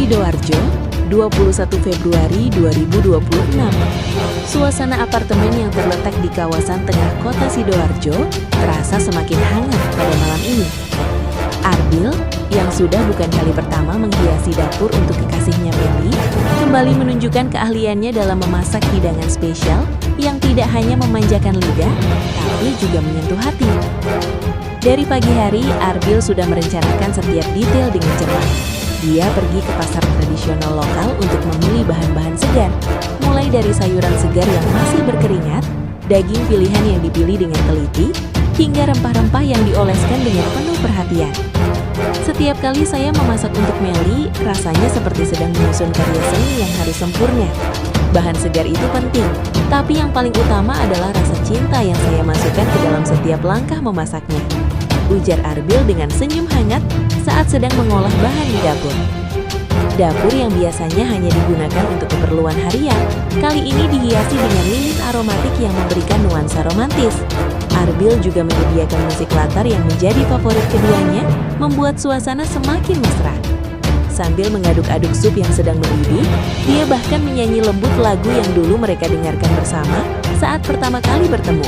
Sidoarjo, 21 Februari 2026. Suasana apartemen yang terletak di kawasan tengah kota Sidoarjo terasa semakin hangat pada malam ini. Arbil, yang sudah bukan kali pertama menghiasi dapur untuk kekasihnya Meli, kembali menunjukkan keahliannya dalam memasak hidangan spesial yang tidak hanya memanjakan lidah, tapi juga menyentuh hati. Dari pagi hari, Arbil sudah merencanakan setiap detail dengan cermat. Dia pergi ke pasar tradisional lokal untuk memilih bahan-bahan segar, mulai dari sayuran segar yang masih berkeringat, daging pilihan yang dipilih dengan teliti, hingga rempah-rempah yang dioleskan dengan penuh perhatian. Setiap kali saya memasak untuk Meli, rasanya seperti sedang menyusun karya seni yang harus sempurna. Bahan segar itu penting, tapi yang paling utama adalah rasa cinta yang saya masukkan ke dalam setiap langkah memasaknya, ujar Arbil dengan senyum hangat saat sedang mengolah bahan di dapur. Dapur yang biasanya hanya digunakan untuk keperluan harian, kali ini dihiasi dengan lilin aromatik yang memberikan nuansa romantis. Arbil juga menyediakan musik latar yang menjadi favorit keduanya, membuat suasana semakin mesra. Sambil mengaduk-aduk sup yang sedang mendidih, dia bahkan menyanyi lembut lagu yang dulu mereka dengarkan bersama saat pertama kali bertemu.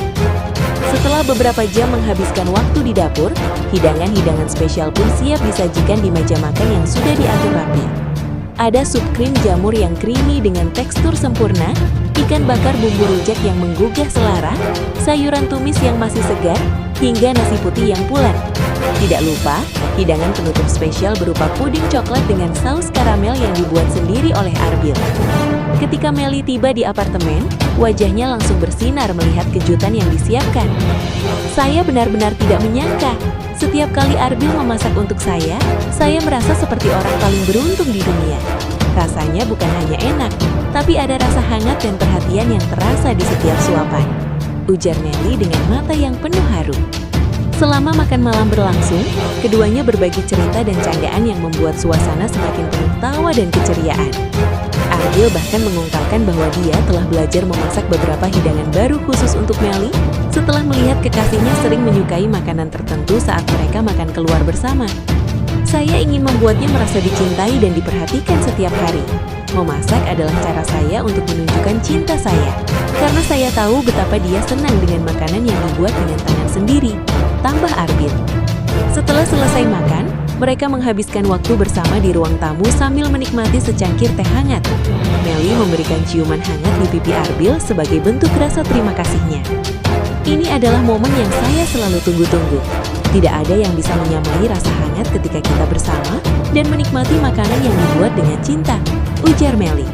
Setelah beberapa jam menghabiskan waktu di dapur, hidangan-hidangan spesial pun siap disajikan di meja makan yang sudah diatur rapi. Ada sup krim jamur yang creamy dengan tekstur sempurna, ikan bakar bumbu rujak yang menggugah selera, sayuran tumis yang masih segar, hingga nasi putih yang pulen. Tidak lupa, hidangan penutup spesial berupa puding coklat dengan saus karamel yang dibuat sendiri oleh Arbil. Ketika Meli tiba di apartemen, wajahnya langsung bersinar melihat kejutan yang disiapkan. Saya benar-benar tidak menyangka. Setiap kali Arbil memasak untuk saya merasa seperti orang paling beruntung di dunia. Rasanya bukan hanya enak, tapi ada rasa hangat dan perhatian yang terasa di setiap suapan, ujar Meli dengan mata yang penuh haru. Selama makan malam berlangsung, keduanya berbagi cerita dan candaan yang membuat suasana semakin penuh tawa dan keceriaan. Arbil bahkan mengungkapkan bahwa dia telah belajar memasak beberapa hidangan baru khusus untuk Meli setelah melihat kekasihnya sering menyukai makanan tertentu saat mereka makan keluar bersama. Saya ingin membuatnya merasa dicintai dan diperhatikan setiap hari. Memasak adalah cara saya untuk menunjukkan cinta saya, karena saya tahu betapa dia senang dengan makanan yang dibuat dengan tangan sendiri, tambah Arbil. Setelah selesai makan, mereka menghabiskan waktu bersama di ruang tamu sambil menikmati secangkir teh hangat. Meli memberikan ciuman hangat di pipi Arbil sebagai bentuk rasa terima kasihnya. Ini adalah momen yang saya selalu tunggu-tunggu. Tidak ada yang bisa menyamai rasa hangat ketika kita bersama dan menikmati makanan yang dibuat dengan cinta, ujar Meli.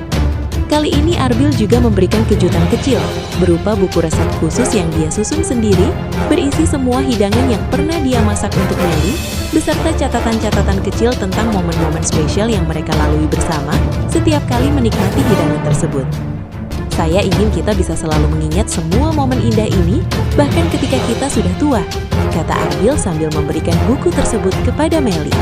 Kali ini Arbil juga memberikan kejutan kecil, berupa buku resep khusus yang dia susun sendiri, berisi semua hidangan yang pernah dia masak untuk Meli, beserta catatan-catatan kecil tentang momen-momen spesial yang mereka lalui bersama setiap kali menikmati hidangan tersebut. Saya ingin kita bisa selalu mengingat semua momen indah ini, bahkan ketika kita sudah tua, kata Arbil sambil memberikan buku tersebut kepada Meli.